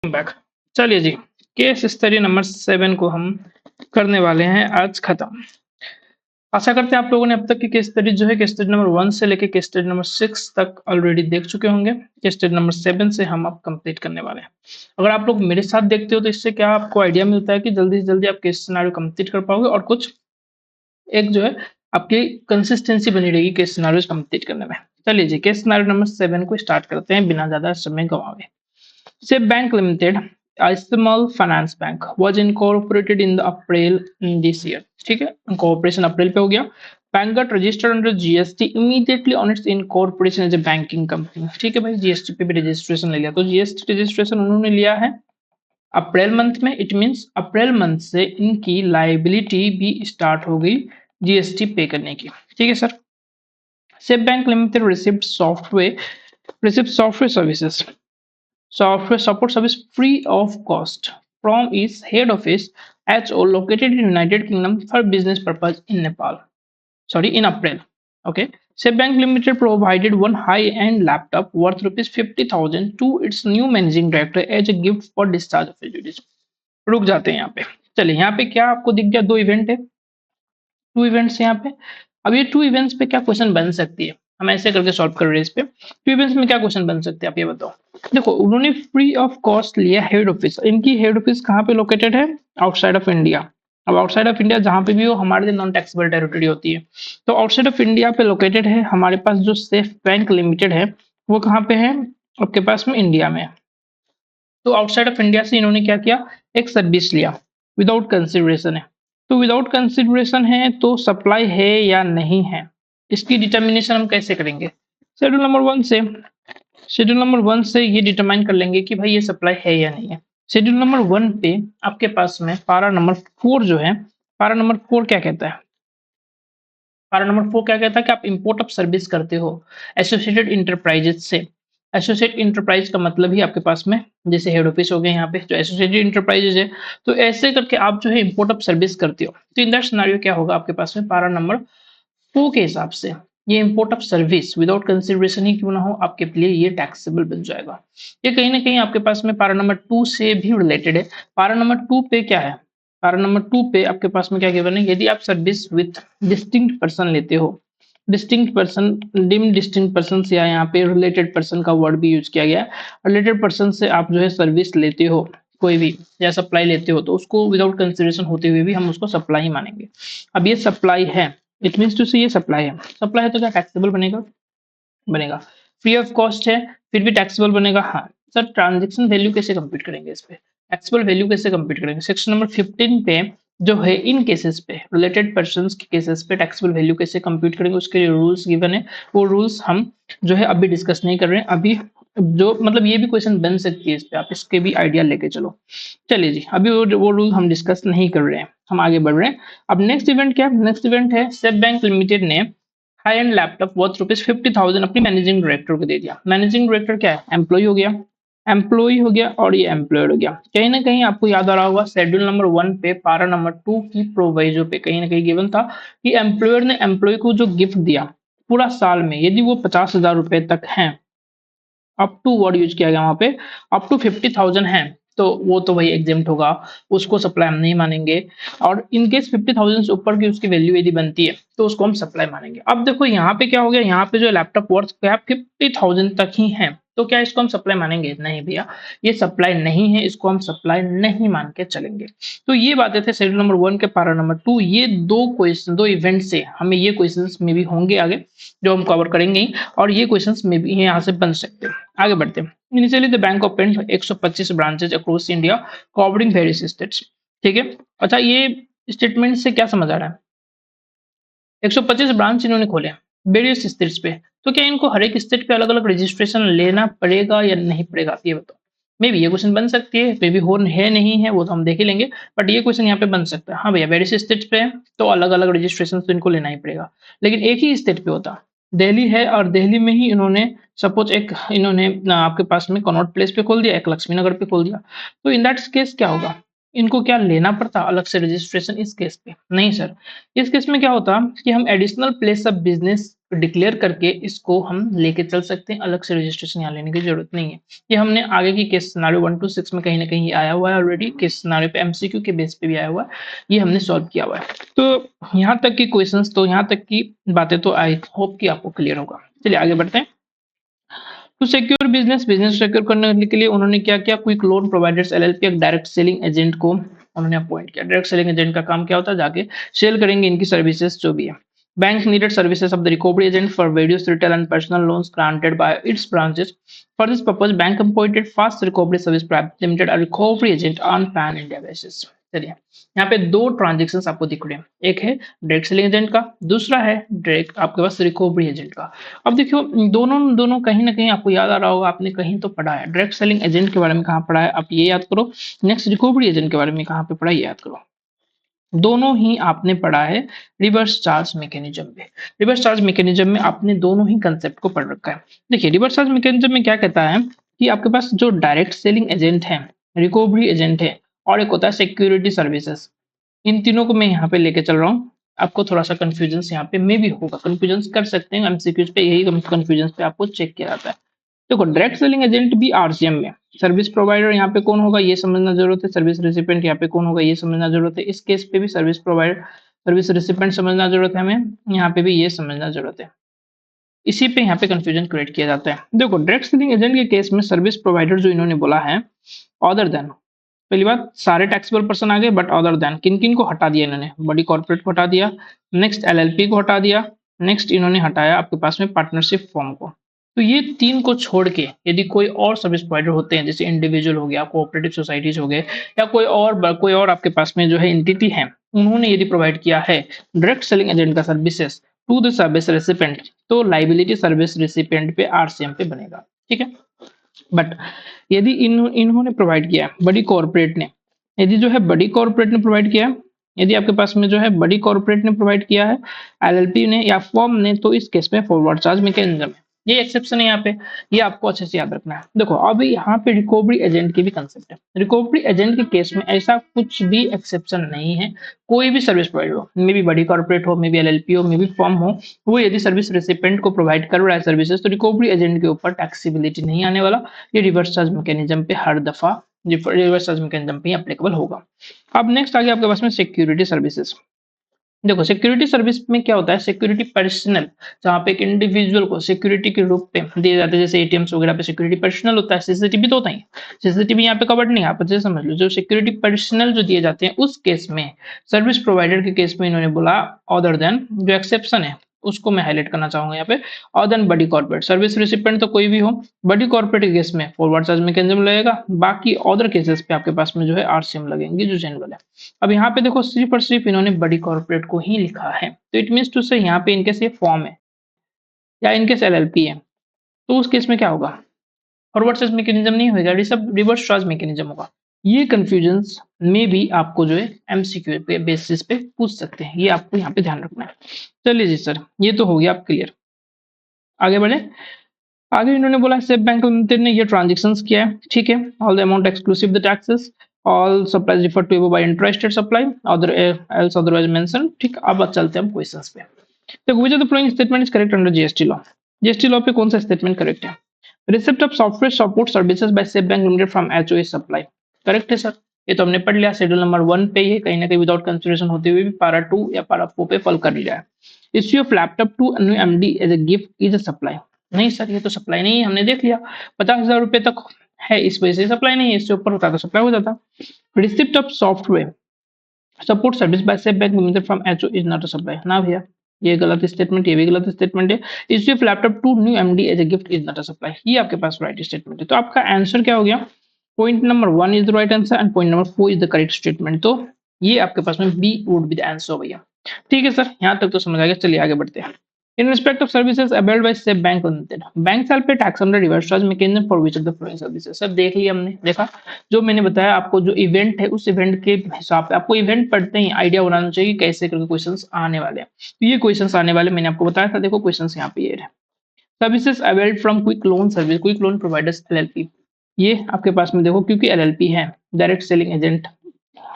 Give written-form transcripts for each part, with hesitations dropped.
Back. चलिए जी, case study number 7 को हम करने वाले हैं आज खत्म। आशा करते हैं आप लोगों ने अब तक की केस स्टडी जो है केस स्टडी नंबर 1 से लेके केस स्टडी नंबर 6 तक ऑलरेडी देख चुके होंगे। केस स्टडी नंबर 7 से हम अब कंप्लीट करने वाले हैं। अगर आप लोग मेरे साथ देखते हो तो इससे क्या आपको आइडिया मिलता है कि जल्दी से जल्दी आप केस सिनेरियो कंप्लीट कर पाओगे और कुछ एक जो है आपकी कंसिस्टेंसी बनी रहेगी केस सिनेरियोज कंप्लीट करने में। चलिए जी, केस सिनेरियो नंबर 7 को स्टार्ट करते हैं बिना ज्यादा समय गंवाए। SEB Bank Limited, a small finance bank, was incorporated in the April this year. ठीक है, incorporation अप्रैल पे हो गया। Bank got registered under GST immediately on its incorporation as a banking company. ठीक है भाई, GST पे भी रजिस्ट्रेशन ले लिया। तो GST रजिस्ट्रेशन उन्होंने लिया है अप्रैल मंथ में। इट मींस अप्रैल मंथ से इनकी लाइबिलिटी भी स्टार्ट हो गई जीएसटी पे करने की। ठीक है sir. SEB Bank Limited received software services, software support service free of cost from its head office HO located in United Kingdom for business purpose in Nepal. Sorry, in April. Okay. SEB Bank Limited provided one high-end laptop worth rupees 50,000 to its new managing director as a gift for discharge of his duties. रुक जाते हैं यहाँ पे। चलिए, यहाँ पे क्या आपको दिख गया? दो इवेंट है, टू इवेंट्स यहाँ पे। अब ये टू इवेंट्स पे क्या क्वेश्चन बन सकती है, हम ऐसे करके सॉल्व कर रहे हैं इस पे। टू इवेंट्स में क्या क्वेश्चन बन सकते हैं आप ये बताओ। देखो, उन्होंने फ्री ऑफ कॉस्ट लिया हेड ऑफिस। इनकी हेड ऑफिस कहाँ पे लोकेटेड है? Outside of India. अब आउटसाइड ऑफ इंडिया जहां पे भी हो, हमारे लिए नॉन टैक्सेबल टेरिटरी होती है। तो आउटसाइड ऑफ इंडिया पे लोकेटेड है। हमारे पास जो सेफ बैंक लिमिटेड है वो कहाँ पे है? आपके पास में इंडिया में। तो आउटसाइड ऑफ इंडिया से इन्होंने क्या किया? एक सर्विस लिया, विदाउट कंसिडरेशन है। तो विदाउट कंसिडरेशन है तो सप्लाई है या नहीं है, इसकी डिटर्मिनेशन हम कैसे करेंगे? शेड्यूल नंबर 1 से। शेड्यूल नंबर 1 से ये डिटरमाइन कर लेंगे कि भाई ये सप्लाई है या नहीं है। शेड्यूल नंबर 1 पे आपके पास में पारा नंबर 4 जो है, पारा नंबर 4 क्या कहता है? पारा नंबर 4 क्या कहता है कि आप इंपोर्ट ऑफ सर्विस करते हो एसोसिएटेड इंटरप्राइजेज से। एसोसिएट इंटरप्राइज का मतलब ही आपके पास में जैसे हेड ऑफिस हो गए यहाँ पे जो एसोसिएटेड इंटरप्राइजेज है, तो ऐसे करके आप जो है इंपोर्ट ऑफ सर्विस करते हो। तो इन दैट सिनेरियो क्या होगा आपके पास में? पारा नंबर 4 के हिसाब से ये import of service without consideration ही क्यों ना हो, आपके लिए ये टैक्सेबल बन जाएगा। ये कहीं ना कहीं आपके पास में पारा नंबर 2 से भी रिलेटेड है। पारा नंबर 2 पे क्या है? पारा नंबर 2 पे आपके पास में क्या गिवन है? यदि आप सर्विस विथ डिस्टिंक्ट पर्सन लेते हो, distinct person, dim distinct person या यहाँ पे रिलेटेड पर्सन का वर्ड भी यूज किया गया है। रिलेटेड पर्सन से आप जो है सर्विस लेते हो कोई भी या सप्लाई लेते हो, तो उसको विदाउट कंसिडरेशन होते हुए भी हम उसको सप्लाई ही मानेंगे। अब ये सप्लाई है, इट मीन्स टू से ये सप्लाई है। सप्लाई है तो क्या टैक्सेबल बनेगा? बनेगा। फ्री ऑफ कॉस्ट है फिर भी टैक्सेबल बनेगा। हाँ सर, ट्रांजेक्शन वैल्यू कैसे कंप्यूट करेंगे इस पे? टैक्सेबल वैल्यू कैसे कंप्यूट करेंगे? सेक्शन नंबर 15 पे जो है इन केसेस पे, रिलेटेड पर्संस के केसेस पे टैक्सेबल वैल्यू कैसे कंप्यूट करेंगे उसके रूल्स गिवन है। वो रूल्स हम जो है अभी डिस्कस नहीं कर रहे हैं। अभी जो मतलब ये भी क्वेश्चन बन सकती है इस पे, आप इसके भी आइडिया लेके चलो। चलिए जी, अभी वो रूल हम डिस्कस नहीं कर रहे हैं, हम आगे बढ़ रहे हैं। अब नेक्स्ट इवेंट क्या? नेक्स्ट इवेंट है सेब बैंक लिमिटेड ने high and laptop worth rupees 50,000 अपनी मैनेजिंग डायरेक्टर को दे दिया। मैनेजिंग डायरेक्टर क्या है? एम्प्लॉय हो गया, एम्प्लॉय हो गया और ये एम्प्लॉयड हो गया। कहीं ना कहीं आपको याद आ रहा होगा शेड्यूल नंबर 1 पे पारा नंबर 2 की प्रोवाइजो पे कहीं ना कहीं गिवन था कि एम्प्लॉयर ने एम्प्लॉय को जो गिफ्ट दिया पूरा साल में, यदि वो 50,000 रुपए तक है, अप टू वर्ड यूज किया गया वहां पे, अप टू 50,000 है, तो वो तो वही एग्जेम्प्ट होगा, उसको सप्लाई हम नहीं मानेंगे। और इन केस 50,000 से ऊपर की उसकी वैल्यू यदि बनती है तो उसको हम सप्लाई मानेंगे। अब देखो यहाँ पे क्या हो गया, यहाँ पे जो लैपटॉप वर्थ क्या 50,000 तक ही है, तो क्या इसको हम सप्लाई मानेंगे? नहीं भैया, ये सप्लाई नहीं है, इसको हम सप्लाई नहीं मान के चलेंगे। तो ये बातें थे शेड्यूल नंबर 1 के पारा नंबर 2। ये दो क्वेश्चन, दो इवेंट से हमें ये क्वेश्चंस में भी होंगे आगे जो हम कवर करेंगे ही, और ये क्वेश्चंस में भी यहाँ से बन सकते हैं। आगे बढ़ते हैं। Initially the bank open 125 branches across India covering various states. ठीक है, अच्छा ये स्टेटमेंट से क्या समझ आ रहा है? 125 ब्रांच इन्होंने खोले वेरियस स्टेट्स पे, तो क्या इनको हर एक स्टेट पे अलग अलग रजिस्ट्रेशन लेना पड़ेगा या नहीं पड़ेगा? ये बताओ। मे बी ये क्वेश्चन बन सकती है, मे बी हो है नहीं है, वो तो हम देख ही लेंगे, बट ये क्वेश्चन यहाँ पे बन सकता है। हाँ भैया, वेरियस स्टेट्स पे है तो अलग अलग रजिस्ट्रेशन तो इनको लेना ही पड़ेगा, लेकिन एक ही स्टेट पे होता, दिल्ली है और दिल्ली में ही इन्होंने सपोज एक इन्होंने आपके पास में कनॉट प्लेस पे खोल दिया, एक लक्ष्मी नगर पे खोल दिया, तो इन दैट केस क्या होगा? इनको क्या लेना पड़ता अलग से रजिस्ट्रेशन इस केस पे? नहीं सर। इस केस में क्या होता कि हम additional place of business declare करके इसको हम लेके चल सकते हैं, अलग से रजिस्ट्रेशन यहाँ लेने की जरूरत नहीं है। ये हमने आगे की केस सिनेरियो 1 to 6 में कहीं ना कहीं आया हुआ है ऑलरेडी, केस सिनेरियो पे एमसीक्यू के बेस पे भी आया हुआ है, ये हमने सॉल्व किया हुआ है। तो यहाँ तक की क्वेश्चंस, तो यहाँ तक की बातें तो आई होप कि आपको क्लियर होगा। चलिए आगे बढ़ते हैं। To secure business, business secure करने के लिए उन्होंने क्या किया, क्विक लोन प्रोवाइडर्स एलएलपी एक डायरेक्ट सेलिंग एजेंट को उन्होंने अपॉइंट किया। डायरेक्ट सेलिंग एजेंट का काम क्या होता है, जाके सेल करेंगे इनकी सर्विसेज जो भी है। Bank needed services of the recovery agent for various retail and personal loans granted by its branches. For this purpose bank appointed fast recovery service private limited और recovery agent on pan India basis. चलिए यहाँ पे दो transaction आपको दिख रहे हैं, एक है डायरेक्ट सेलिंग एजेंट का, दूसरा है डायरेक्ट आपके पास रिकवरी एजेंट का। अब देखियो दोनों दोनों कहीं ना कहीं आपको याद आ रहा होगा, आपने कहीं तो पढ़ा है। डायरेक्ट सेलिंग एजेंट के बारे में कहाँ पढ़ा है, आप ये याद करो। नेक्स्ट रिकवरी एजेंट के बारे में कहाँ पे पढ़ा, ये याद करो। दोनों ही आपने पढ़ा है रिवर्स चार्ज मैकेनिज्म में। रिवर्स चार्ज मैकेनिज्म में आपने दोनों ही कंसेप्ट को पढ़ रखा है। देखिए रिवर्स चार्ज मैकेनिज्म में क्या कहता है कि आपके पास जो डायरेक्ट सेलिंग एजेंट है, रिकवरी एजेंट है, और एक होता है सिक्योरिटी सर्विसेज, इन तीनों को मैं यहाँ पे लेके चल रहा हूँ। आपको थोड़ा सा कंफ्यूजन यहाँ पे मे भी होगा, कंफ्यूजन कर सकते हैं एमसीक्यूज पे, यही कंफ्यूजन पे आपको चेक किया जाता है। देखो डायरेक्ट सेलिंग एजेंट भी आरसीएम में, सर्विस प्रोवाइडर यहाँ पे कौन होगा ये समझना जरूरत है, सर्विस रेसिपिएंट यहाँ पे कौन होगा ये समझना जरूरत है। इस केस पे भी सर्विस प्रोवाइडर सर्विस रेसिपिएंट समझना जरूरत है हमें, यहाँ पे भी ये समझना जरूरत है। इसी पे यहाँ पे कंफ्यूजन क्रिएट किया जाता है। देखो डायरेक्ट सेलिंग एजेंट के केस में सर्विस प्रोवाइडर जो इन्होंने बोला है, अदर देन, पहली बात सारे टैक्सेबल पर्सन आ गए, बट अदर देन किन किन को हटा दिया इन्होंने, बड़ी कॉर्पोरेट को हटा दिया, नेक्स्ट एलएलपी को हटा दिया, नेक्स्ट इन्होंने हटाया आपके पास में पार्टनरशिप फॉर्म को। तो ये तीन को छोड़ के यदि कोई और सर्विस प्रोवाइडर होते हैं, जैसे इंडिविजुअल हो गया, कोऑपरेटिव सोसाइटीज हो गए, या कोई और आपके पास में जो है एंटिटी है, उन्होंने यदि प्रोवाइड किया है डायरेक्ट सेलिंग एजेंट का services to the service recipient, तो लाइबिलिटी सर्विस रेसिपेंट पे आरसीएम पे बनेगा, ठीक है। बट यदि इन्होंने प्रोवाइड किया है बड़ी कॉर्पोरेट ने, यदि जो है बड़ी कॉर्पोरेट ने प्रोवाइड किया है, यदि आपके पास में जो है बड़ी कॉर्पोरेट ने प्रोवाइड किया है, एलएलपी ने या फॉर्म ने, तो इस केस में फॉरवर्ड चार्ज मैकेनिज्म है, ये एक्सेप्शन है यहाँ पे, ये आपको अच्छे से याद रखना है। देखो अब यहाँ पे रिकवरी एजेंट की भी कंसेप्ट है। रिकवरी एजेंट के केस में ऐसा कुछ भी एक्सेप्शन नहीं है। कोई भी सर्विस प्रोवाइडर हो, मे बी बड़ी कॉर्पोरेट हो, मे बी एलएलपी हो, मे बी फॉर्म हो, वो यदि सर्विस रेसिपेंट को प्रोवाइड कर रहा है सर्विसेज, तो रिकवरी एजेंट के ऊपर टैक्सेबिलिटी नहीं आने वाला। ये रिवर्स चार्ज मैकेनिज्म पे हर दफा रिवर्स चार्ज मैकेनिज्म पे एप्लीकेबल होगा। अब नेक्स्ट आ गया आपके पास में सिक्योरिटी सर्विसेज। देखो सिक्योरिटी सर्विस में क्या होता है, सिक्योरिटी पर्सनल, जहाँ पे एक इंडिविजुअल को सिक्योरिटी के रूप पे दिए जाते हैं, जैसे एटीएम्स वगैरह पे सिक्योरिटी पर्सनल होता है, सीसीटीवी तो होता ही, सीसीटीवी यहाँ पे कवर्ड नहीं है, आप अच्छे से समझ लो। जो सिक्योरिटी पर्सनल जो दिए जाते हैं उस केस में, सर्विस प्रोवाइडर के केस में इन्होंने बोला अदर देन, जो एक्सेप्शन है उसको मैं हाईलाइट करना चाहूंगा यहाँ पे, अदर देन बड़ी कॉर्पोरेट सर्विस रिसिपेंट तो कोई भी हो, बड़ी कॉर्पोरेट के केस में फॉरवर्ड चार्ज मैकेनिज्म लगेगा, बाकी अदर केसेस पे आपके पास में जो है आरसीएम लगेंगे जो जनरल है। अब यहाँ पे देखो सिर्फ और सिर्फ इन्होंने बड़ी कॉर्पोरेट को ही लिखा है, तो इट मीन्स टू से यहाँ पे इनके से फॉर्म है या इनके से एलएलपी है, तो उस केस में क्या होगा, फॉरवर्ड चार्ज मैकेनिज्म नहीं होगा, रिवर्स चार्ज मैकेनिज्म होगा। ये कंफ्यूजन्स में भी आपको जो है एमसीक्यू पे बेसिस पे पूछ सकते हैं, ये आपको यहाँ पे ध्यान रखना है। चलिए जी सर, ये तो हो गया आप क्लियर। आगे बढ़े। आगे इन्होंने बोला स्टेट बैंक लिमिटेड ने ये ट्रांजेक्शंस किया है, ठीक है। All the amount exclusive the taxes, all supplies refer to above by interested supply, other else otherwise mention, ठीक। अब चलते हैं हम क्वेश्चंस पे। देखो which of the following statement is correct under GST law. GST law पे कौन सा स्टेटमेंट करेक्ट है, receipt of software support services by State Bank limited from HOA supply, correct है सर। ये तो हमने पढ़ लिया, शेड्यूल नंबर 1 पे ये कहीं ना कहीं विदाउट कंसिडरेशन होते हुए भी पारा 2 या पारा 4 पे फॉल कर लिया है। Issue of laptop to new MD as a gift is a supply, नहीं सर ये तो सप्लाई नहीं है, हमने देख लिया 50,000 रुपए तक है, इस वजह से सप्लाई नहीं है, इससे ऊपर होता तो सप्लाई हो जाता। Receipt of software support service by State Bank limited from HO is not a supply, ना भैया ये गलत स्टेटमेंट, ये भी गलत स्टेटमेंट है। Issue of laptop to new MD as a gift is not a supply, ये आपके पास राइट स्टेटमेंट है। तो आपका आंसर क्या हो गया, point number 1 is the right answer and point number 4 is the correct statement. तो ये आपके पास में B would be the answer भैया, ठीक है सर, यहाँ तक तो समझ आ गया। चलिए आगे बढ़ते हैं। In respect of services availed by State Bank Limited, bank shall pay tax under reverse charge mechanism for which of the following services। सब देख लिया हमने, देखा जो मैंने बताया आपको, जो इवेंट है उस इवेंट के हिसाब से आपको इवेंट पढ़ते ही आइडिया बनाना चाहिए कैसे करके क्वेश्चंस आने वाले हैं। तो ये क्वेश्चंस आने वाले मैंने आपको बताया था, देखो क्वेश्चंस यहाँ पे ये है। Services availed from quick loan service, quick loan providers LLP, ये आपके पास में देखो क्योंकि एलएलपी है डायरेक्ट सेलिंग एजेंट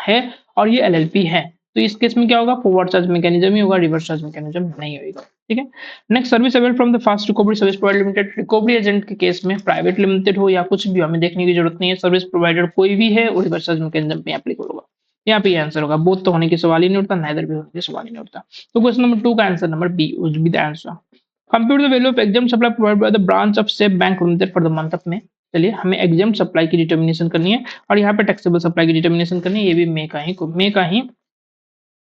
है और ये एलएलपी है, तो इस केस में क्या होगा, फॉरवर्ड चार्ज मैकेनिज्म ही होगा, रिवर्स चार्ज मैकेनिज्म नहीं होगा। ठीक है। Next, service avail from the fast recovery service provider limited. Recovery agent के केस में प्राइवेट लिमिटेड हो या कुछ भी हमें देखने की जरूरत नहीं है, सर्विस प्रोवाइडर कोई भी है वो रिवर्स चार्ज मैकेनिज्म पे एप्लीकेबल होगा। यहाँ पे आंसर होगा, बोथ तो होने की सवाल ही नहीं उठता, नाइदर भी होने की सवाल ही नहीं उठता। तो क्वेश्चन नंबर 2 का answer number B would be the answer. Compute the value of exempt supply provided by the branch of safe bank limited for the month of May. चलिए, हमें एग्जाम सप्लाई की डिटर्मिनेशन करनी है और यहाँ पे taxable supply की determination करनी है, ये भी मे का ही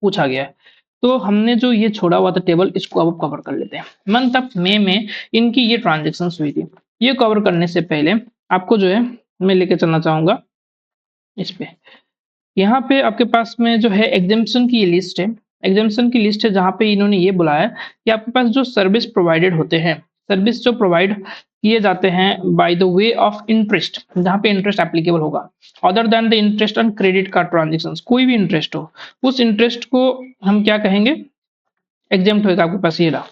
पूछा गया है। तो हमने जो ये छोड़ा हुआ था टेबल, इसको अब कवर कर लेते हैं। मंथ ऑफ मे में इनकी ये ट्रांजेक्शन हुई थी, ये कवर करने से पहले आपको जो है मैं लेके चलना चाहूंगा इस पे। यहाँ पे आपके पास में जो है एग्जाम्पशन की ये लिस्ट है, एग्जाम्पशन की लिस्ट है जहाँ पे इन्होंने ये बुलाया कि आपके पास जो सर्विस प्रोवाइडेड होते हैं, सर्विस जो प्रोवाइड किए जाते हैं by the way of interest, जहाँ पे इंटरेस्ट एप्लीकेबल होगा, other than the interest on credit card transactions, कोई भी इंटरेस्ट हो, उस इंटरेस्ट को हम क्या कहेंगे, एग्जाम्प्ट होगा आपके पास ये रहा।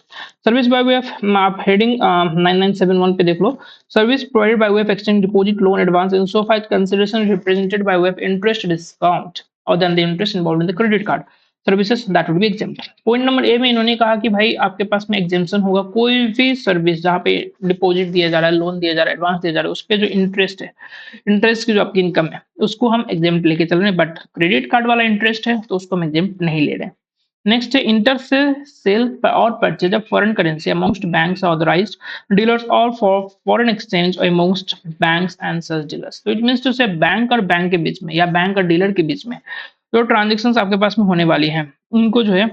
सर्विस बाय वे ऑफ, आप हेडिंग 9971 पे देख लो, service provided by way of exchange deposit loan advance in so far consideration represented by way of interest discount और then the interest involved in the credit card services that would be exempt. Point number A में इन्होंने कहा कि भाई आपके पास में exemption होगा, कोई भी सर्विस जहाँ पे डिपॉजिट दिया जा रहा है, लोन दिया जा रहा है, एडवांस दिया जा रहा है, उस पे जो इंटरेस्ट है, इंटरेस्ट की जो आपकी इनकम है, उसको हम एग्जाम्प्ट लेके चल रहे हैं, बट क्रेडिट कार्ड वाला इंटरेस्ट है तो उसको हम एग्जाम्प्ट नहीं ले रहे हैं। Next, inter-sale or purchase of foreign currency amongst banks authorized dealers or for foreign exchange or amongst banks and such dealers. So it means to say bank और बैंक के बीच में या बैंक और डीलर के बीच में जो ट्रांजेक्शन्स आपके पास में होने वाली हैं, उनको जो है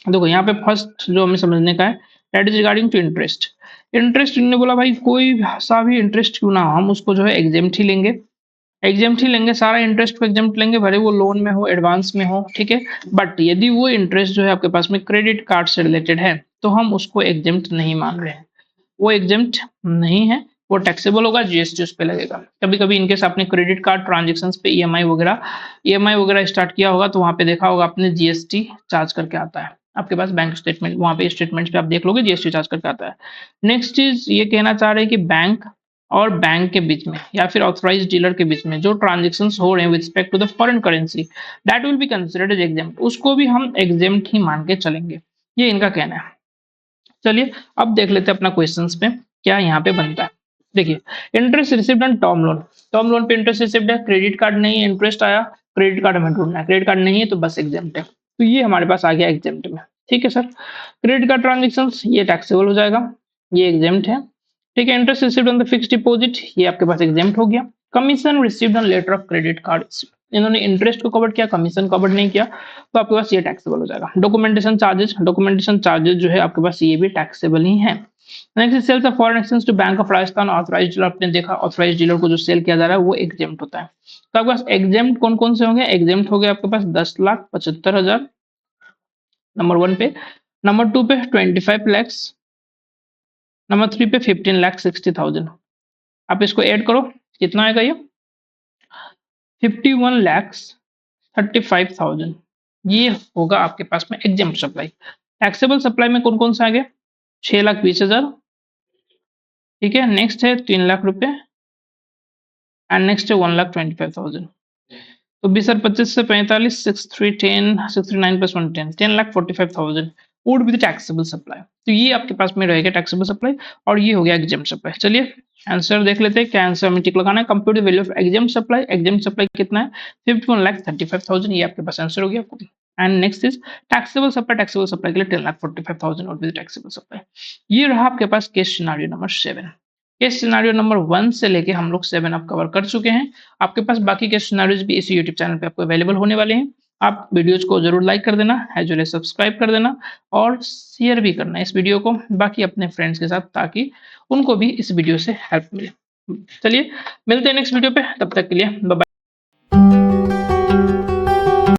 देखो यहाँ पे फर्स्ट जो हमें समझने का है, that is regarding to interest. Interest इन्होंने बोला भाई कोई सा भी इंटरेस्ट क्यों ना हो, हम उसको जो है एग्जेम्प्ट ही लेंगे, एग्जाम्प्ट ही लेंगे, सारा इंटरेस्ट को एग्जाम्प्ट लेंगे, भले वो लोन में हो, एडवांस में हो, ठीक है। बट यदि वो इंटरेस्ट जो है आपके पास में क्रेडिट कार्ड से रिलेटेड है तो हम उसको एग्जाम्प्ट नहीं मान रहे हैं, वो एग्जाम्प्ट नहीं है, वो टैक्सेबल होगा, जीएसटी उस पे लगेगा। कभी कभी इनकेस आपने क्रेडिट कार्ड ट्रांजेक्शन्स पे ईएमआई वगैरह स्टार्ट किया होगा तो वहां पे देखा होगा आपने जीएसटी चार्ज करके आता है आपके पास बैंक स्टेटमेंट, वहां पे स्टेटमेंट पे आप देख लोगे जीएसटी चार्ज करके आता है। नेक्स्ट चीज ये कहना चाह रहे हैं कि बैंक और बैंक के बीच में या फिर ऑथराइज्ड डीलर के बीच में जो ट्रांजेक्शन्स हो रहे हैं with respect to the foreign currency, that will be considered as exempt, उसको भी हम एग्जाम्प्ट ही मान के चलेंगे, ये इनका कहना है। चलिए अब देख लेते हैं अपना क्वेश्चंस पे क्या यहाँ पे बनता है। देखिए, interest received on term loan पे इंटरेस्ट रिसीव्ड है, क्रेडिट कार्ड नहीं है, इंटरेस्ट आया, क्रेडिट कार्ड हमें ढूंढना है, क्रेडिट कार्ड नहीं है तो बस एग्जाम्प्ट है, तो ये हमारे पास आ गया एग्जाम्प्ट में। ठीक है सर, क्रेडिट कार्ड ट्रांजेक्शन ये टैक्सेबल हो जाएगा, ये एग्जाम्प्ट है। ठीक है, interest received on the fixed deposit ये आपके पास एग्जाम्प्ट हो गया। Commission received on letter of credit card, इन्होंने इंटरेस्ट को कवर किया, कमीशन कवर नहीं किया, तो आपके पास ये टैक्सेबल हो जाएगा। डॉक्यूमेंटेशन चार्जेस जो है आपके पास ये भी टैक्सेबल ही है। Next, sales of foreign exchange to bank of Rajasthan authorized dealer, आपने देखा ऑथराइज्ड डीलर को जो सेल किया जा रहा है वो एग्जाम्प्ट होता है। तो आपके पास एग्जाम्प्ट कौन कौन से होंगे, एग्जाम्प्ट हो गए आपके पास 10,75,000 नंबर 1 पे, नंबर 2 पे 25 lakhs, नंबर 3 पे 15,60,000। आप इसको ऐड करो, कितना आएगा ये 51,35,000, ये होगा आपके पास में एग्जाम्प्ट सप्लाई। टैक्सेबल सप्लाई में कौन कौन से आ गए, 6,20,000, ठीक है। नेक्स्ट है 3 लाख रुपए एंड नेक्स्ट है 1,25,000। तो 20 और 25 से 45, 6,310, 69 plus 110, 10,45,000 would be the taxable supply. तो ये आपके पास में रहेगा टैक्सेबल सप्लाई और ये हो गया एग्जाम्प्ट सप्लाई। चलिए आंसर देख लेते हैं, क्या आंसर हमें टिक लगाना है। Compute the value of exempt supply कितना है 51,35,000, ये आपके पास आंसर हो गया। And next is taxable supply के लिए 10,45,000 would be the taxable supply. ये रहा आपके पास case scenario number 7। Case scenario number 1 से लेके हम लोग 7 अब कवर कर चुके हैं। आपके पास बाकी के सिनेरियोज भी इसी यूट्यूब चैनल पे आपको अवेलेबल होने वाले हैं। आप वीडियोज को जरूर लाइक कर देना, एज वेल एज सब्सक्राइब कर देना और शेयर भी करना इस वीडियो को बाकी अपने फ्रेंड्स के साथ, ताकि उनको भी इस वीडियो से हेल्प मिले। चलिए मिलते हैं नेक्स्ट वीडियो पे, तब तक के लिए बाय बाय।